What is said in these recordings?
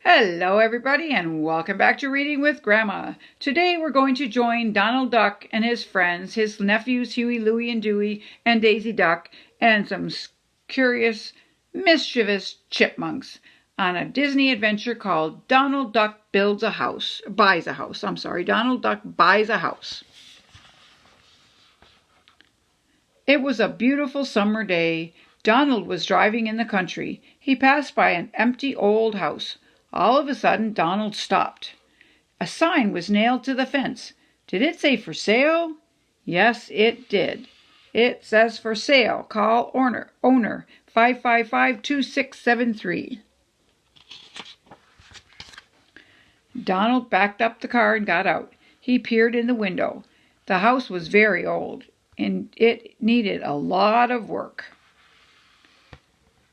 Hello everybody and welcome back to Reading with Grandma. Today we're going to join Donald Duck and his friends, his nephews Huey, Louie, and Dewey, and Daisy Duck, and some curious, mischievous chipmunks on a Disney adventure called Donald Duck Buys a House. Donald Duck Buys a House. It was a beautiful summer day. Donald was driving in the country. He passed by an empty old house. All of a sudden, Donald stopped. A sign was nailed to the fence. Did it say for sale? Yes, it did. It says for sale. Call owner 555-2673. Donald backed up the car and got out. He peered in the window. The house was very old, and it needed a lot of work.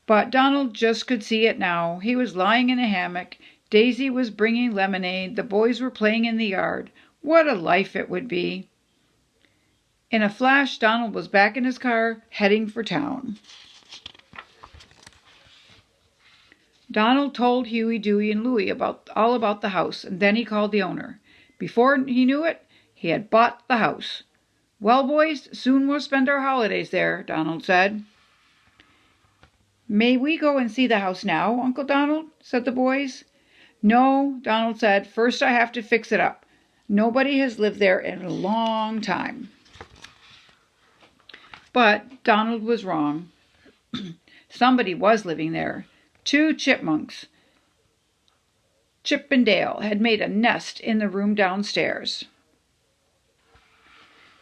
But Donald just could see it now. He was lying in a hammock. Daisy was bringing lemonade. The boys were playing in the yard. What a life it would be. In a flash, Donald was back in his car, heading for town. Donald told Huey, Dewey, and Louie all about the house, and then he called the owner. Before he knew it, he had bought the house. "Well, boys, soon we'll spend our holidays there," Donald said. "May we go and see the house now, Uncle Donald?" said the boys. "No," Donald said. "First I have to fix it up. Nobody has lived there in a long time." But Donald was wrong. Somebody was living there. 2 chipmunks, Chip and Dale, had made a nest in the room downstairs.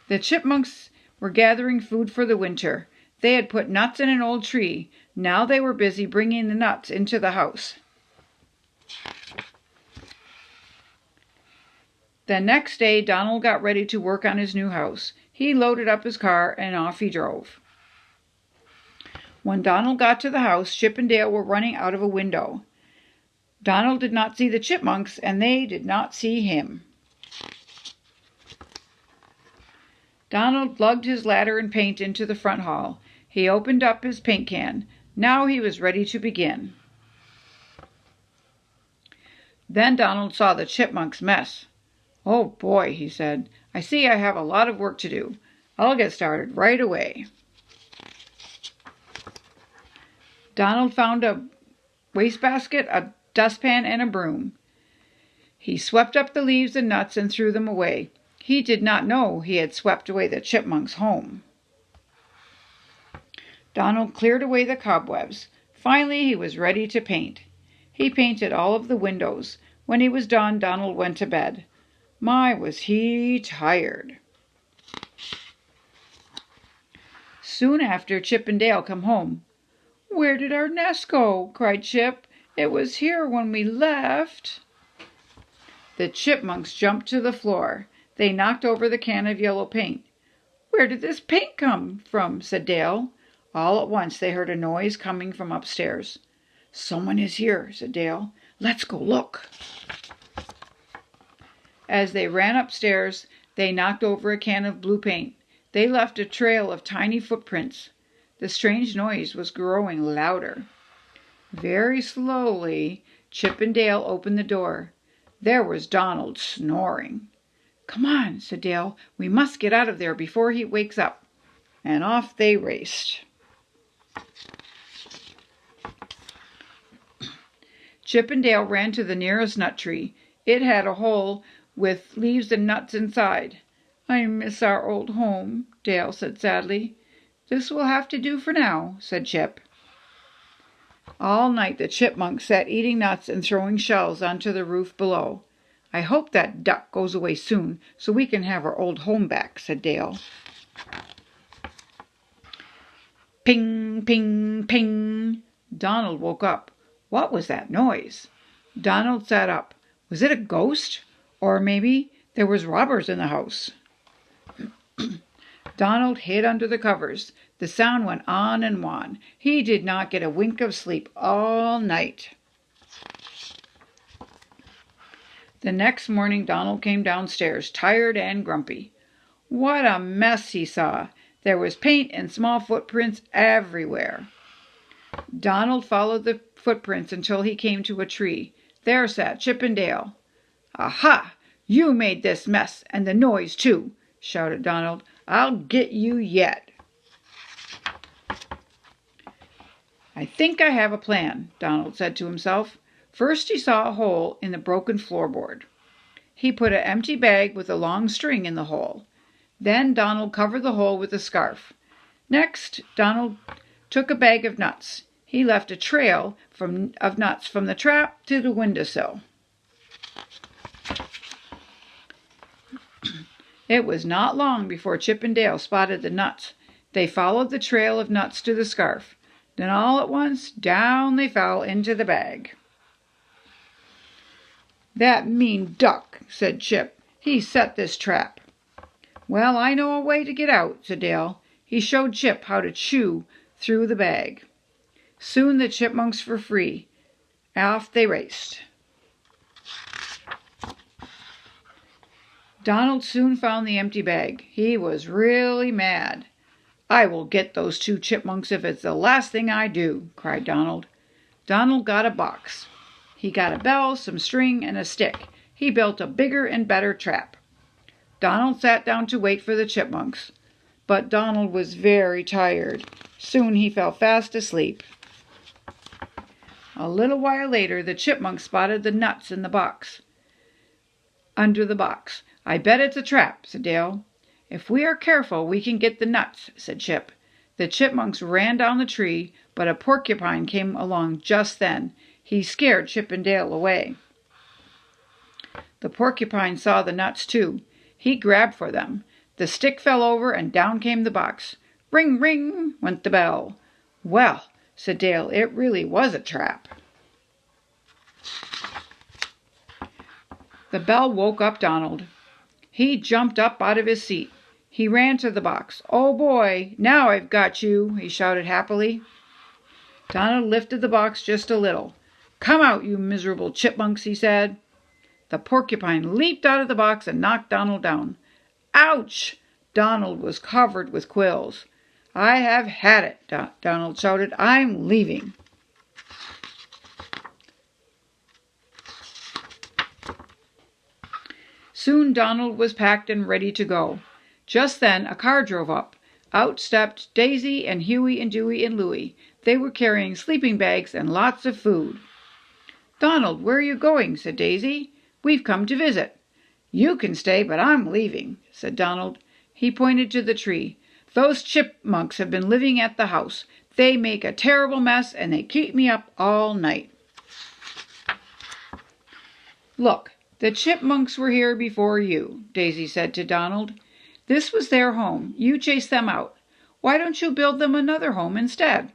The chipmunks were gathering food for the winter. They had put nuts in an old tree. Now they were busy bringing the nuts into the house. The next day, Donald got ready to work on his new house. He loaded up his car and off he drove. When Donald got to the house, Chip and Dale were running out of a window. Donald did not see the chipmunks, and they did not see him. Donald lugged his ladder and paint into the front hall. He opened up his paint can. Now he was ready to begin. Then Donald saw the chipmunks' mess. "Oh boy," he said. "I see I have a lot of work to do. I'll get started right away." Donald found a wastebasket, a dustpan, and a broom. He swept up the leaves and nuts and threw them away. He did not know he had swept away the chipmunks' home. Donald cleared away the cobwebs. Finally, he was ready to paint. He painted all of the windows. When he was done, Donald went to bed. My, was he tired. Soon after, Chip and Dale come home. "Where did our nest go?" cried Chip. "It was here when we left." The chipmunks jumped to the floor. They knocked over the can of yellow paint. "Where did this paint come from?" said Dale. All at once they heard a noise coming from upstairs. "Someone is here," said Dale. "Let's go look." As they ran upstairs, they knocked over a can of blue paint. They left a trail of tiny footprints. The strange noise was growing louder. Very slowly, Chip and Dale opened the door. There was Donald snoring. "Come on," said Dale. "We must get out of there before he wakes up." And off they raced. Chip and Dale ran to the nearest nut tree. It had a hole with leaves and nuts inside. "I miss our old home," Dale said sadly. "This will have to do for now," said Chip. All night the chipmunks sat eating nuts and throwing shells onto the roof below. "I hope that duck goes away soon so we can have our old home back," said Dale. Ping, ping, ping. Donald woke up. What was that noise? Donald sat up. Was it a ghost? Or maybe there was robbers in the house. Donald hid under the covers. The sound went on and on. He did not get a wink of sleep all night. The next morning Donald came downstairs, tired and grumpy. What a mess he saw! There was paint and small footprints everywhere. Donald followed the footprints until he came to a tree. there sat Chip and Dale. "Aha! You made this mess, and the noise, too," shouted Donald. "I'll get you yet." "I think I have a plan," Donald said to himself. First he saw a hole in the broken floorboard. He put an empty bag with a long string in the hole. Then Donald covered the hole with a scarf. Next, Donald took a bag of nuts. He left a trail of nuts from the trap to the windowsill. It was not long before Chip and Dale spotted the nuts. They followed the trail of nuts to the scarf. Then all at once, down they fell into the bag. "That mean duck," said Chip. "He set this trap." "Well, I know a way to get out," said Dale. He showed Chip how to chew through the bag. Soon the chipmunks were free. Off they raced. Donald soon found the empty bag. He was really mad. "I will get those 2 chipmunks if it's the last thing I do," cried Donald. Donald got a box. He got a bell, some string, and a stick. He built a bigger and better trap. Donald sat down to wait for the chipmunks. But Donald was very tired. Soon he fell fast asleep. A little while later, the chipmunks spotted the nuts in the box. Under the box. "I bet it's a trap," said Dale. "If we are careful, we can get the nuts," said Chip. The chipmunks ran down the tree, but a porcupine came along just then. He scared Chip and Dale away. The porcupine saw the nuts, too. He grabbed for them. The stick fell over, and down came the box. Ring, ring, went the bell. "Well," said Dale, "it really was a trap." The bell woke up Donald. He jumped up out of his seat. He ran to the box. "Oh, boy, now I've got you," he shouted happily. Donald lifted the box just a little. "Come out, you miserable chipmunks," he said. The porcupine leaped out of the box and knocked Donald down. "Ouch!" Donald was covered with quills. "I have had it," Donald shouted. "I'm leaving." Soon Donald was packed and ready to go. Just then a car drove up. Out stepped Daisy and Huey and Dewey and Louie. They were carrying sleeping bags and lots of food. "Donald, where are you going?" said Daisy. "We've come to visit." "You can stay, but I'm leaving," said Donald. He pointed to the tree. "Those chipmunks have been living at the house. They make a terrible mess, and they keep me up all night." "Look, the chipmunks were here before you," Daisy said to Donald. "This was their home. You chased them out. Why don't you build them another home instead?"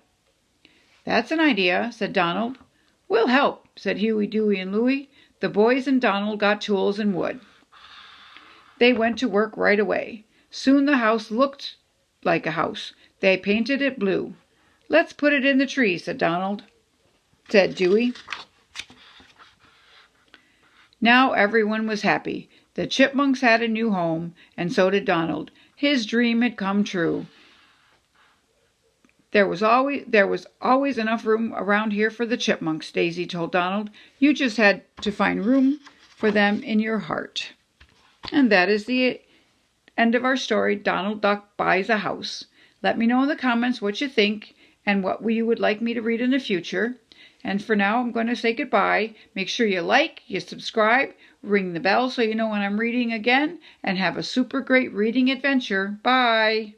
"That's an idea," said Donald. "We'll help," said Huey, Dewey, and Louie. The boys and Donald got tools and wood. They went to work right away. Soon the house looked like a house. They painted it blue. "Let's put it in the tree," said Dewey. Now everyone was happy. The chipmunks had a new home, and so did Donald. His dream had come true. There was always enough room around here for the chipmunks," Daisy told Donald. "You just had to find room for them in your heart." And that is the end of our story, Donald Duck Buys a House. Let me know in the comments what you think and what you would like me to read in the future. And for now, I'm going to say goodbye. Make sure you like, you subscribe, ring the bell so you know when I'm reading again, and have a super great reading adventure. Bye!